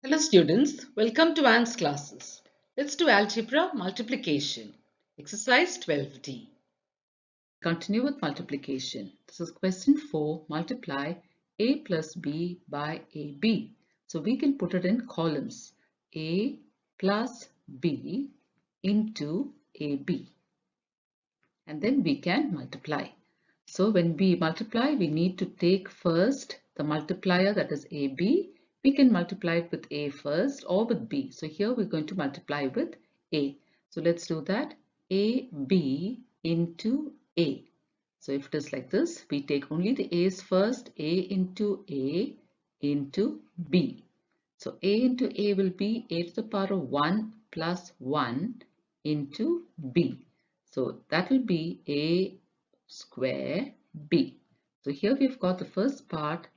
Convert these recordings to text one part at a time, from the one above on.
Hello students, welcome to Anne's classes. Let's do algebra multiplication. Exercise 12D. Continue with multiplication. This is question 4. Multiply a plus b by ab. So we can put it in columns. A plus b into ab. And then we can multiply. So when we multiply, we need to take first the multiplier, that is AB. We can multiply it with A first or with B. So here we're going to multiply with A. So let's do that. AB into A. So if it is like this, we take only the A's first. A into A into B. So A into A will be A to the power of 1 plus 1 into B. So that will be A square B. So here we've got the first part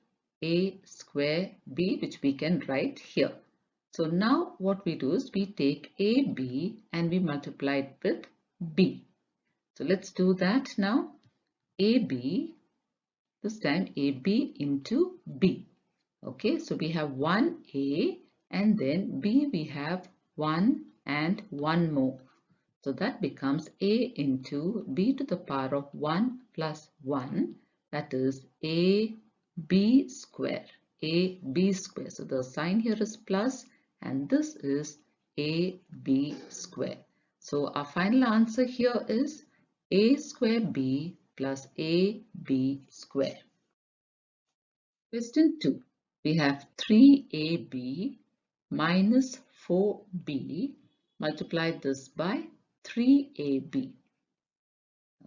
A square B, which we can write here. So now what we do is we take AB and we multiply it with B. So let's do that now. AB, this time AB into B. Okay, so we have 1A and then B we have 1 and 1 more. So that becomes A into B to the power of 1 plus 1, that is AB square, AB square. So the sign here is plus and this is AB square. So our final answer here is A square B plus AB square. Question 2. We have 3AB minus 4B. Multiply this by 3AB.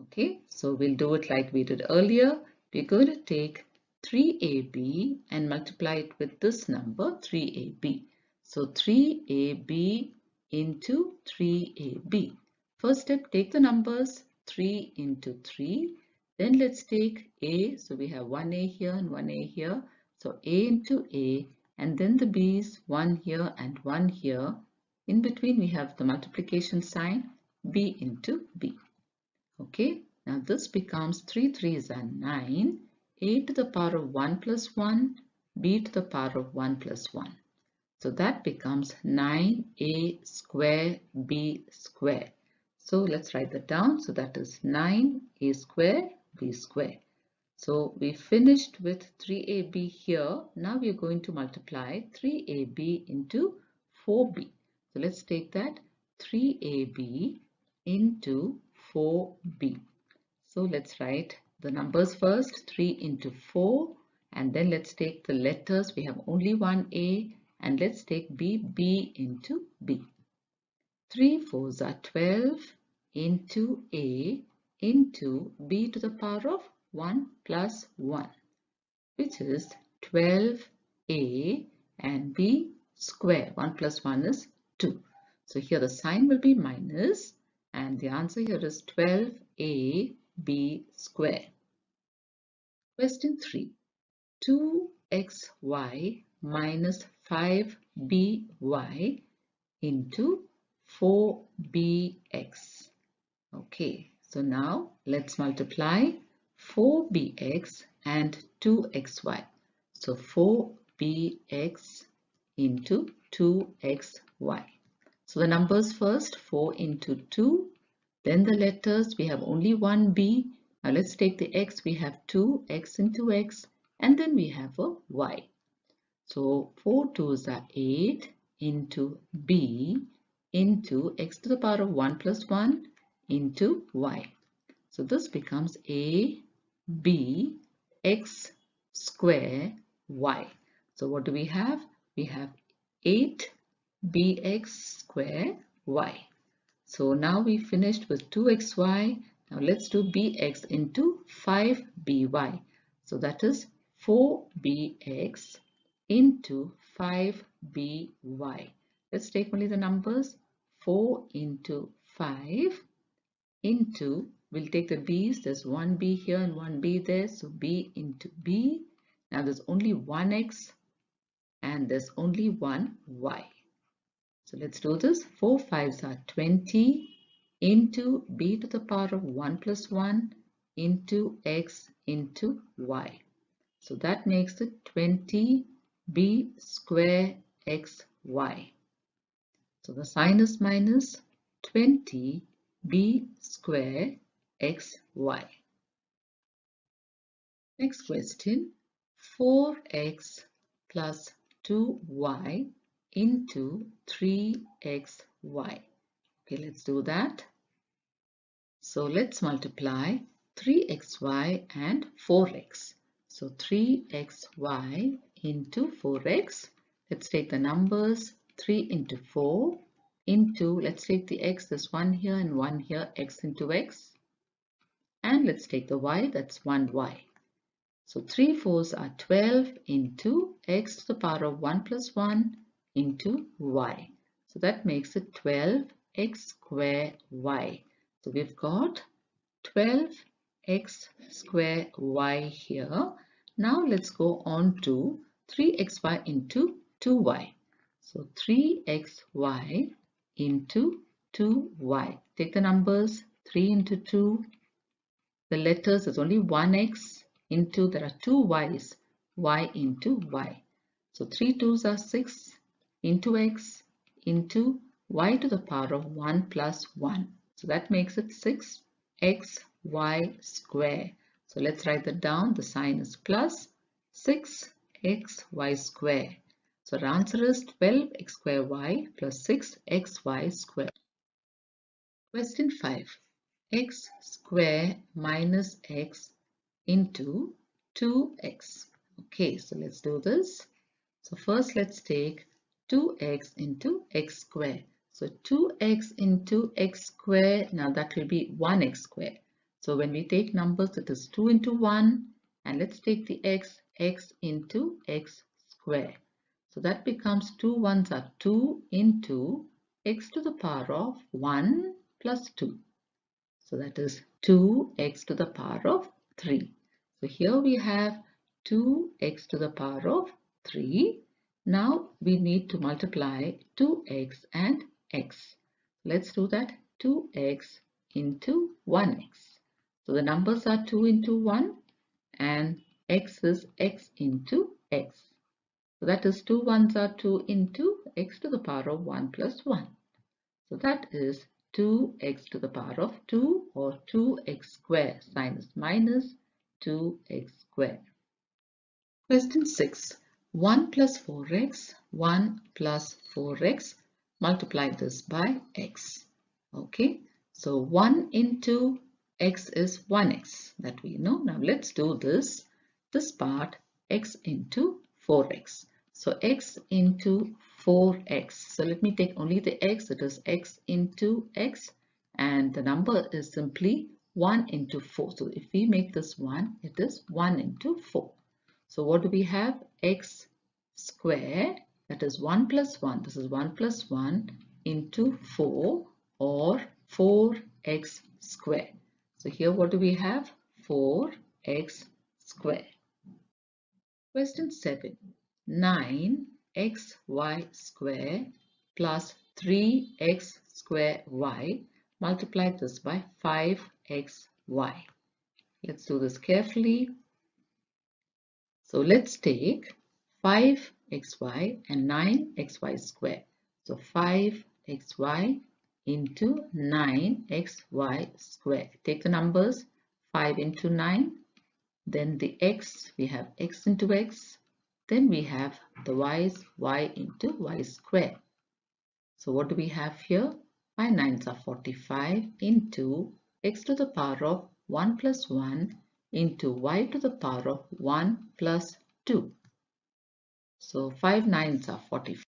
Okay, so we'll do it like we did earlier. We're going to take 3AB and multiply it with this number 3AB. So 3AB into 3AB. First step, take the numbers 3 into 3. Then let's take A. So we have 1A here and 1A here. So A into A, and then the B's, 1 here and 1 here. In between we have the multiplication sign B into B. Okay, now this becomes 3 3s are 9, A to the power of 1 plus 1, B to the power of 1 plus 1. So that becomes 9A square B square. So let's write that down. So that is 9A square B square. So we finished with 3AB here. Now we are going to multiply 3AB into 4B. So let's take that 3AB into 4B. So let's write the numbers first, 3 into 4, and then let's take the letters. We have only one A, and let's take B, B into B. 3 4s are 12 into A into B to the power of 1 plus 1, which is 12A and B square. 1 plus 1 is 2. So here the sign will be minus and the answer here is 12AB square. Question 3. 2xy minus 5by into 4bx. Okay, so now let's multiply 4bx and 2xy. So 4bx into 2xy. So the numbers first, 4 into 2, then the letters, we have only one b. Now let's take the x, we have 2x into x, and then we have a y. So 4 2s are 8 into b into x to the power of 1 plus 1 into y. So this becomes a b x square y. So what do we have? We have 8bx square y. So now we finished with 2xy. Now let's do bx into 5by. So that is 4bx into 5by. Let's take only the numbers. 4 into 5 into, we'll take the b's. There's one b here and one b there. So b into b. Now there's only one x and there's only one y. So let's do this. 4 5s are 20 into b to the power of 1 plus 1 into x into y. So that makes it 20b square 4xy. So the sign is minus 20b square xy. Next question, 4x plus 2y into 3xy. Okay, let's do that. So let's multiply 3xy and 4x. So 3xy into 4x. Let's take the numbers 3 into 4 into, let's take the x, there's 1 here and 1 here, x into x. And let's take the y, that's 1y. So 3 fours are 12 into x to the power of 1 plus 1 into y. So that makes it 12x square y. So we've got 12x square y here. Now let's go on to 3xy into 2y. So 3xy into 2y. Take the numbers 3 into 2. The letters is only 1x into, there are 2 y's, y into y. So 3 2's are 6 into x into y to the power of 1 plus 1. So that makes it 6xy square. So let's write that down. The sign is plus 6xy square. So the answer is 12x square y plus 6xy square. Question 5. X square minus x into 2x. Okay, so let's do this. So first let's take 2x into x square. So 2x into x square, now that will be 1x square. So when we take numbers, it is 2 into 1. And let's take the x, x into x square. So that becomes 2 ones are 2 into x to the power of 1 plus 2. So that is 2x to the power of 3. So here we have 2x to the power of 3. Now we need to multiply 2x and x. Let's do that. 2x into 1x. So the numbers are 2 into 1 and x is x into x. So that is 2 ones are 2 into x to the power of 1 plus 1. So that is 2x to the power of 2 or 2x square. Sign is minus 2x square. Question 6. 1 plus 4x, 1 plus 4x. Multiply this by x. Okay, so 1 into x is 1x that we know. Now let's do this part, x into 4x. So x into 4x. So let me take only the x. It is x into x and the number is simply 1 into 4. So if we make this 1, it is 1 into 4. So what do we have? X square, that is 1 plus 1. This is 1 plus 1 into 4 or 4x square. So here what do we have? 4x square. Question 7. 9xy square plus 3x square y. Multiply this by 5xy. Let's do this carefully. So let's take 5xy and 9xy square. So 5xy into 9xy square. Take the numbers 5 into 9. Then the x, we have x into x. Then we have the y's, y into y square. So what do we have here? 5 nines are 45 into x to the power of 1 plus 1 into y to the power of 1 plus 2. So 5 nines are 45.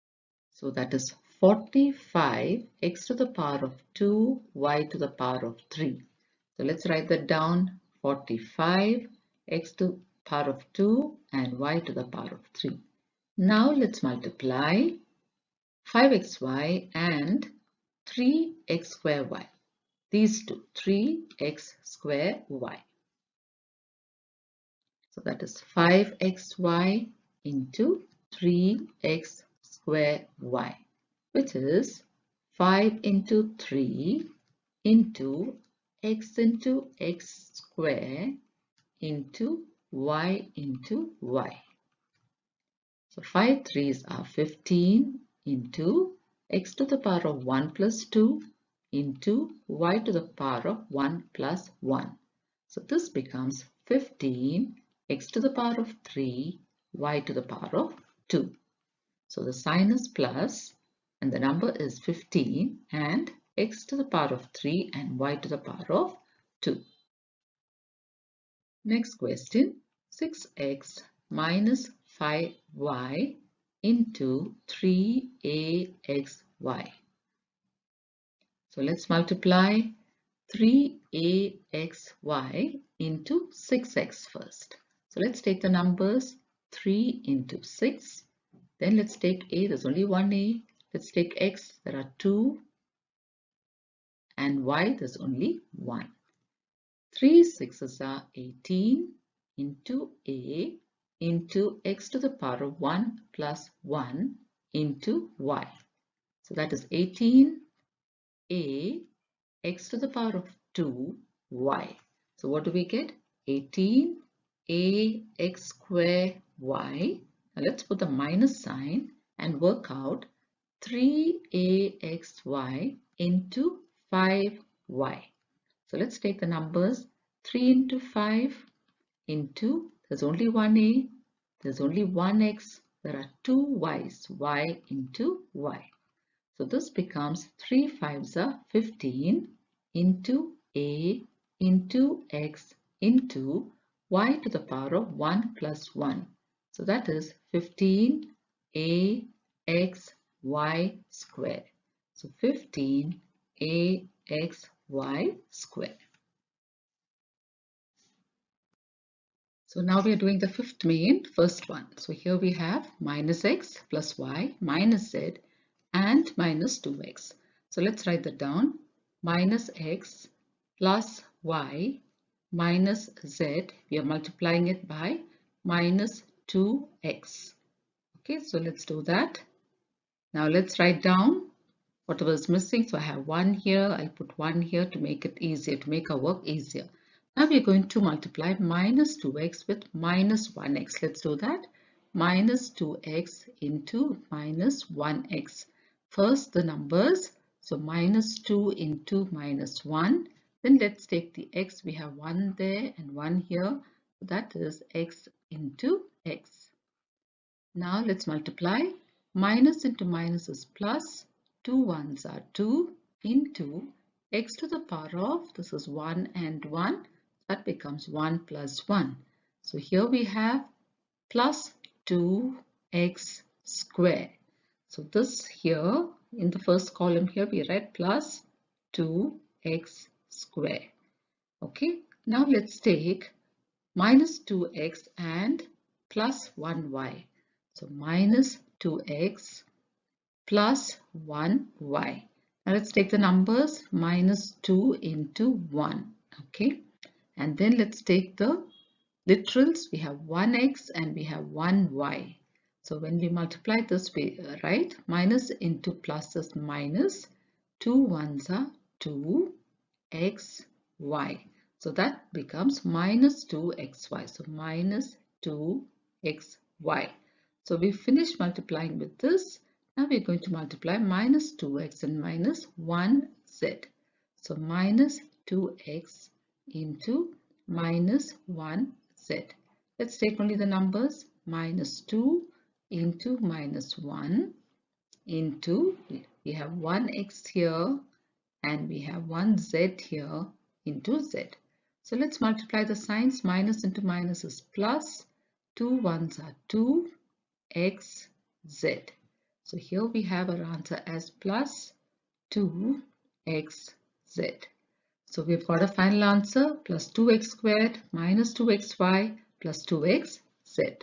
So that is 45 x to the power of 2, y to the power of 3. So let's write that down. 45 x to the power of 2 and y to the power of 3. Now let's multiply 5xy and 3x square y. These two, 3x square y. So that is 5xy into 3x square y, which is 5 into 3 into x square into y into y. So 5 3s are 15 into x to the power of 1 plus 2 into y to the power of 1 plus 1. So this becomes 15 x to the power of 3 y to the power of 2. So the sign is plus and the number is 15 and x to the power of 3 and y to the power of 2. Next question, 6x minus 5y into 3axy. So let's multiply 3axy into 6x first. So let's take the numbers 3 into 6. Then let's take a, there's only one a. Let's take x, there are 2. And y, there's only 1. 3 6s are 18 into a into x to the power of 1 plus 1 into y. So that is 18a x to the power of 2 y. So what do we get? 18a x square y. Now let's put the minus sign and work out 3axy into 5y. So let's take the numbers 3 into 5 into, there's only one a, there's only one x, there are two y's, y into y. So this becomes 3 5s are 15 into a into x into y to the power of 1 plus 1. So that is 15 a x y square. So 15 a x y square. So now we are doing the fifth main, first one. So here we have minus x plus y minus z and minus 2x. So let's write that down. Minus x plus y minus z. We are multiplying it by minus 2x. Okay, so let's do that. Now let's write down whatever is missing. So I have 1 here. I'll put 1 here to make it easier, to make our work easier. Now we're going to multiply minus 2x with minus 1x. Let's do that. Minus 2x into minus 1x. First the numbers. So minus 2 into minus 1. Then let's take the x. We have 1 there and 1 here. That is x into x. Now let's multiply. Minus into minus is plus. 2 1s are 2 into x to the power of, this is 1 and 1. That becomes 1 plus 1. So here we have plus 2x square. So this here in the first column here we write plus 2x square. Okay, now let's take minus 2x and plus 1y. So minus 2x plus 1y. Now let's take the numbers minus 2 into 1. Okay. And then let's take the literals. We have 1x and we have 1y. So when we multiply this, we write minus into plus is minus. 2 1s are 2xy. So that becomes minus 2xy. So minus 2xy. So we finished multiplying with this. Now we're going to multiply minus 2x and minus 1z. So minus 2x into minus 1z. Let's take only the numbers. Minus 2 into minus 1 into, we have 1x here and we have 1z here into z. So let's multiply the signs. Minus into minus is plus. 2 1s are 2xz. So here we have our answer as plus 2xz. So we've got a final answer plus 2x squared minus 2xy plus 2xz.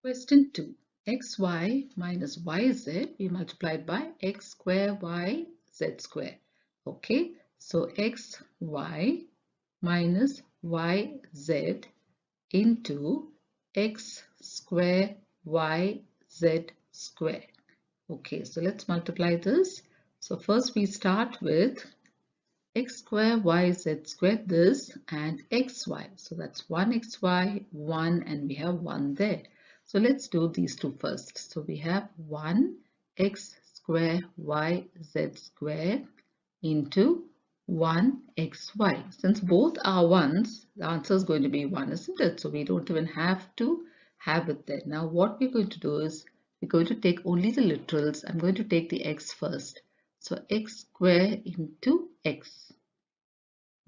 Question 2. xy minus yz we multiplied by x square y z square. Okay, so xy minus yz into x square y z square. Okay, so let's multiply this. So first we start with x square y z square, this and xy. So that's 1xy, 1 and we have 1 there. So let's do these two first. So we have 1x square y z square into 1xy. Since both are 1s, the answer is going to be 1, isn't it? So we don't even have to have it there. Now what we're going to do is we're going to take only the literals. I'm going to take the x first. So x square into x.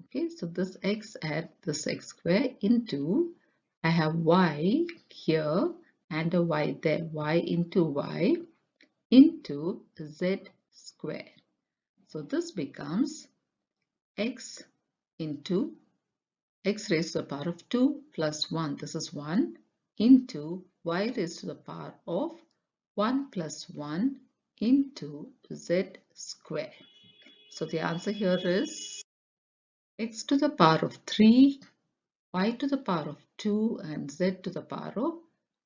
Okay, so this x and this x square into, I have y here and a y there, y into y into z square. So this becomes x into x raised to the power of 2 plus 1, this is 1, into y raised to the power of 1 plus 1 into z square. So the answer here is x to the power of 3, y to the power of 2 and z to the power of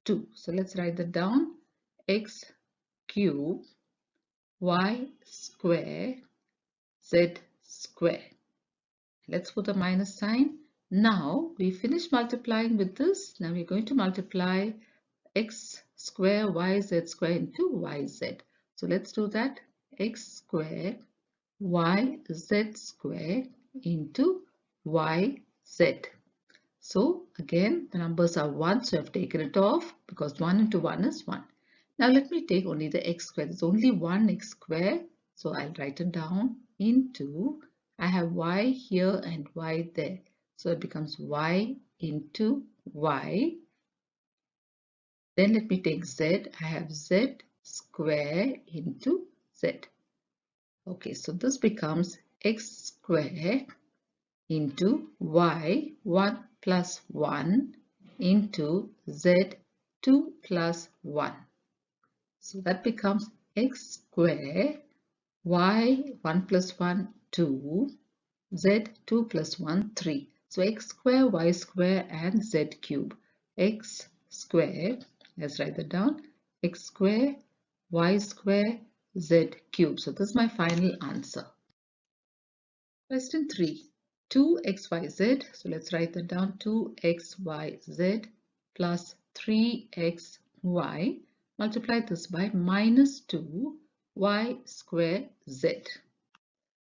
2. So let's write that down. X cube y square z square. Let's put a minus sign. Now we finish multiplying with this. Now we're going to multiply x square yz square into yz. So let's do that. X square yz square into yz. So again the numbers are 1, so I've taken it off because 1 into 1 is 1. Now let me take only the x square. There's only one x square, so I'll write it down into, I have y here and y there. So it becomes y into y. Then let me take z. I have z square into z. Okay, so this becomes x square into y 1 plus 1 into z 2 plus 1. So that becomes x square y 1 plus 1 2 z 2 plus 1 3. So x square y square and z cube. X square, let's write that down, x square y square z cube. So this is my final answer. Question 3. 2xyz, so let's write that down, 2xyz plus 3xy, multiply this by minus 2y square z.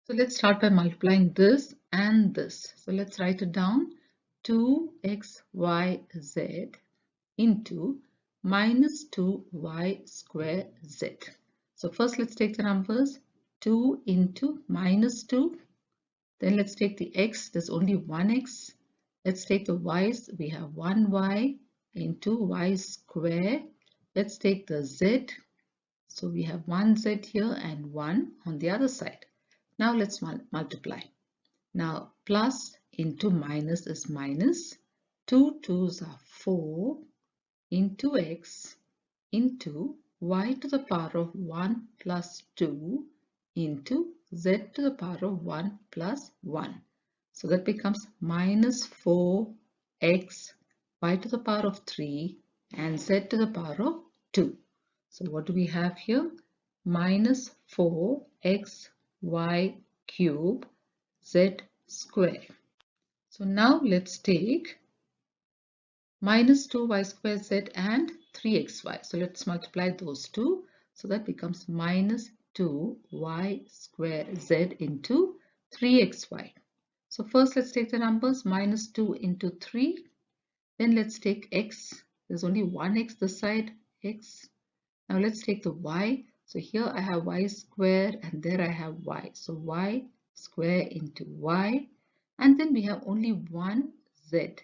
So let's start by multiplying this and this. So let's write it down, 2xyz into minus 2y square z. So first let's take the numbers, 2 into minus 2. Then let's take the x, there's only one x. Let's take the y's, we have 1y into y square. Let's take the z. So we have 1z here and 1 on the other side. Now let's multiply. Now plus into minus is minus. 2 2's are 4 into x into y to the power of 1 plus 2 into z to the power of 1 plus 1. So that becomes minus 4x y to the power of 3 and z to the power of 2. So what do we have here? Minus 4x y cube z square. So now let's take minus 2y square z and 3xy. So let's multiply those two. So that becomes minus 2y square z into 3xy. So first let's take the numbers, minus 2 into 3. Then let's take x. There's only one x this side, x. Now let's take the y. So here I have y square and there I have y. So y square into y. And then we have only one z.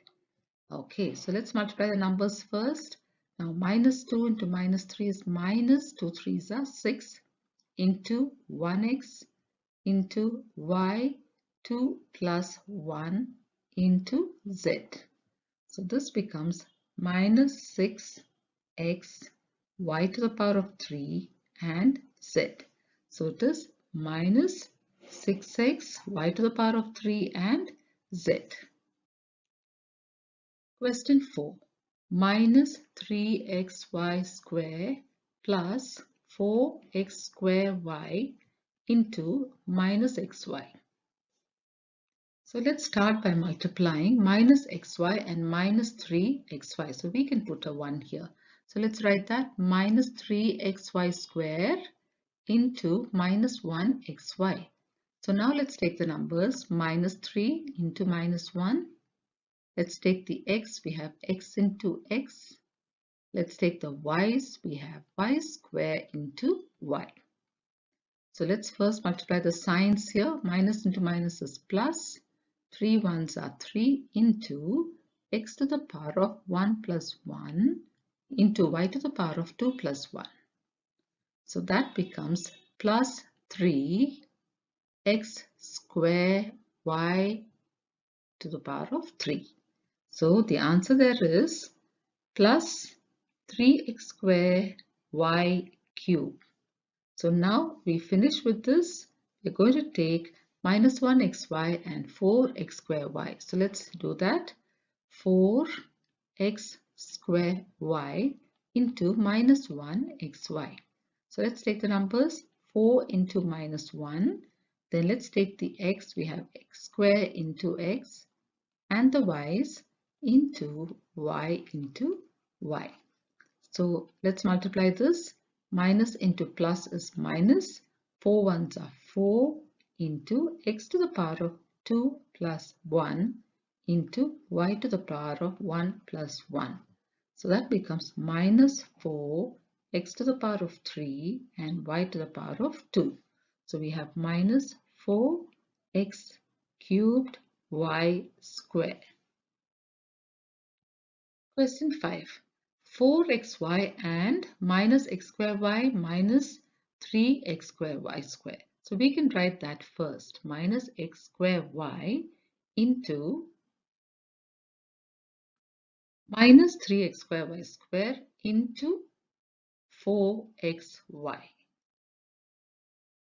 Okay, so let's multiply the numbers first. Now minus 2 into minus 3 is minus 2 3's are 6 into 1x into y 2 plus 1 into z. So this becomes minus 6x y to the power of 3 and z. So it is minus 6x y to the power of 3 and z. Question 4. Minus 3xy square plus 4x square y into minus xy. So let's start by multiplying minus xy and minus 3xy. So we can put a 1 here. So let's write that minus 3xy square into minus 1xy. So now let's take the numbers minus 3 into minus 1. Let's take the x, we have x into x. Let's take the y's, we have y square into y. So let's first multiply the signs here. Minus into minus is plus. 3 ones are 3 into x to the power of 1 plus 1 into y to the power of 2 plus 1. So that becomes plus 3 x square y to the power of 3. So the answer there is plus 3x square y cube. So now we finish with this. We're going to take minus 1xy and 4x square y. So let's do that. 4x square y into minus 1xy. So let's take the numbers 4 into minus 1. Then let's take the x. We have x square into x and the y's into y into y. So let's multiply this. Minus into plus is minus. 4 ones are 4 into x to the power of 2 plus 1 into y to the power of 1 plus 1. So that becomes minus 4 x to the power of 3 and y to the power of 2. So we have minus 4x cubed y square. Question 5. 4xy and minus x square y minus 3x square y square. So we can write that first. Minus x square y into minus 3x square y square into 4xy.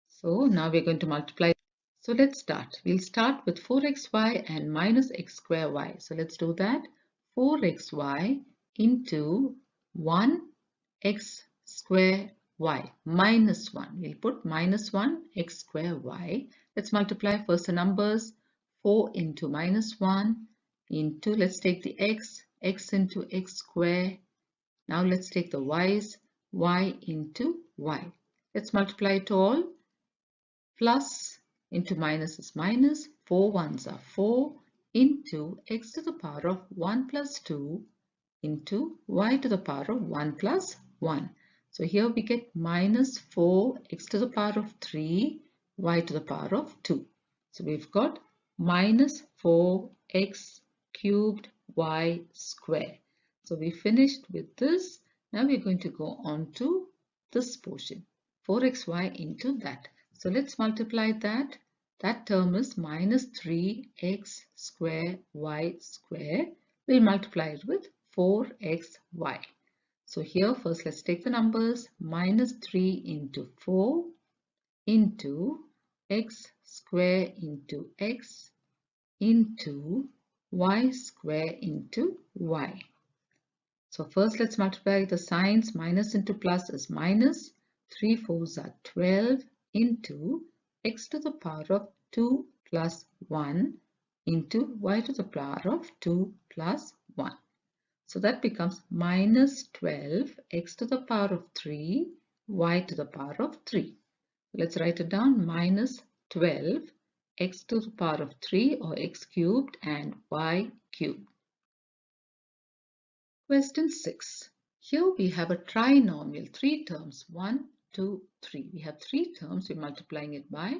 So now we're going to multiply. So let's start. We'll start with 4xy and minus x square y. So let's do that. 4xy into 1x square y minus 1. We'll put minus 1 x square y. Let's multiply first the numbers. 4 into minus 1 into, let's take the x into x square. Now let's take the y's, y into y. Let's multiply it all. Plus into minus is minus. 4 ones are 4 into x to the power of 1 plus 2 into y to the power of 1 plus 1. So here we get minus 4 x to the power of 3 y to the power of 2. So we've got minus 4x cubed y square. So we finished with this. Now we're going to go on to this portion. 4xy into that. So let's multiply that. That term is minus 3x square y square. We'll multiply it with 4xy. So here first let's take the numbers. Minus 3 into 4 into x square into x into y square into y. So first let's multiply the signs. Minus into plus is minus. 3 4s are 12 into x to the power of 2 plus 1 into y to the power of 2 plus 1. So that becomes minus 12 x to the power of 3 y to the power of 3. Let's write it down. Minus 12 x to the power of 3 or x cubed and y cubed. Question 6. Here we have a trinomial, 3 terms, 1, 2, 3. We have 3 terms, we're multiplying it by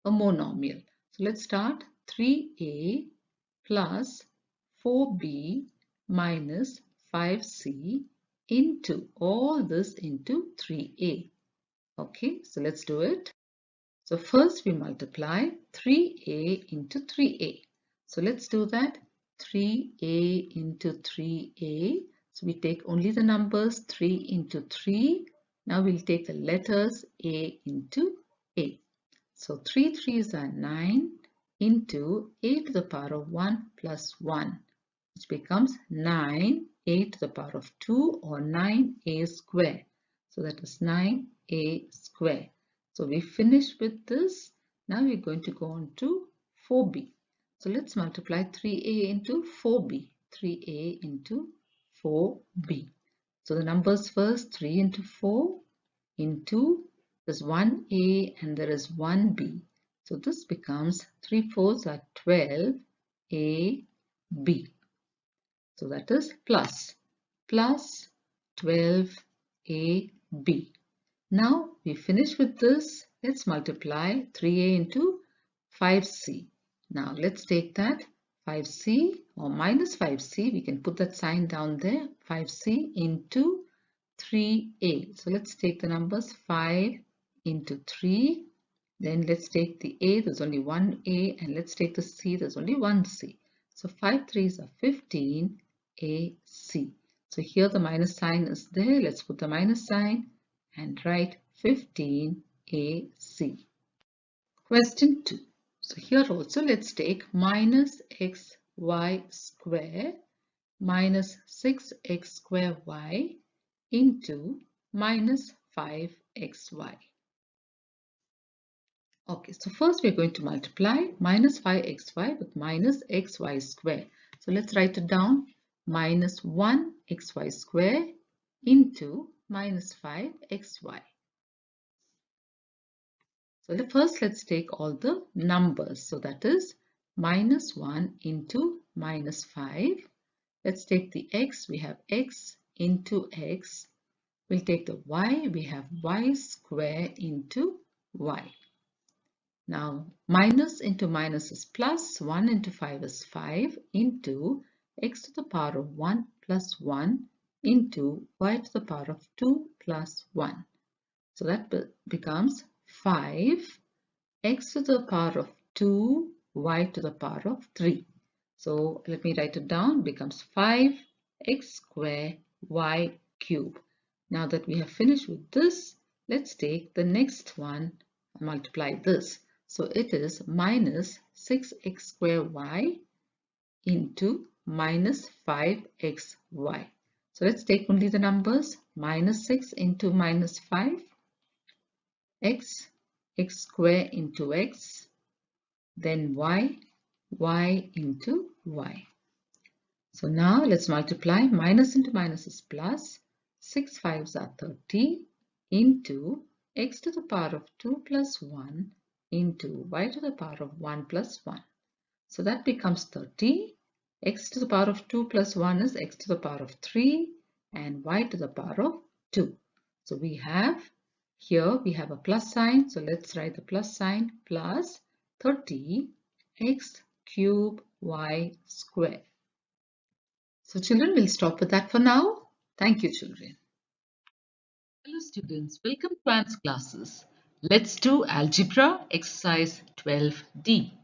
a monomial. So let's start. 3a plus 4b minus 5c into all this into 3a. Okay, so let's do it. So first we multiply 3a into 3a. So let's do that. 3a into 3a. So we take only the numbers 3 into 3. Now we'll take the letters a into a. So 3 3s are 9 into a to the power of 1 plus 1, which becomes 9a to the power of 2 or 9a square. So that is 9a square. So we finished with this. Now we're going to go on to 4b. So let's multiply 3a into 4b. 3a into 4b. So the numbers first, 3 into 4 into, there's 1a and there is 1b. So this becomes 3 fours are 12ab. So that is plus 12ab. Now we finish with this. Let's multiply 3a into 5c. Now let's take that 5c or minus 5c. We can put that sign down there. 5c into 3a. So let's take the numbers 5 into 3. Then let's take the a. There's only one a. And let's take the c. There's only one c. So 5 3s are 15 ac. So here the minus sign is there. Let's put the minus sign and write 15 AC. Question 2. So here also let's take minus xy square minus 6x square y into minus 5xy. Okay, so first we're going to multiply minus 5xy with minus xy square. So let's write it down. Minus 1xy square into minus 5xy. So first let's take all the numbers. So that is minus 1 into minus 5. Let's take the x. We have x into x. We'll take the y. We have y square into y. Now minus into minus is plus. 1 into 5 is 5 into x to the power of 1 plus 1 into y to the power of 2 plus 1. So that becomes 5 x to the power of 2 y to the power of 3. So let me write it down. It becomes 5x square y cube. Now that we have finished with this, let's take the next one and multiply this. So it is minus 6x square y into minus 5xy. So let's take only the numbers. Minus 6 into minus 5, x square into x, then y into y. So now let's multiply. Minus into minus is plus. 6 5s are 30 into x to the power of 2 plus 1 into y to the power of 1 plus 1. So that becomes 30. X to the power of 2 plus 1 is x to the power of 3 and y to the power of 2. So we have here we have a plus sign. So let's write the plus sign plus 30 x cube y square. So children, we'll stop with that for now. Thank you, children. Hello students, welcome to Anne's classes. Let's do algebra exercise 12D.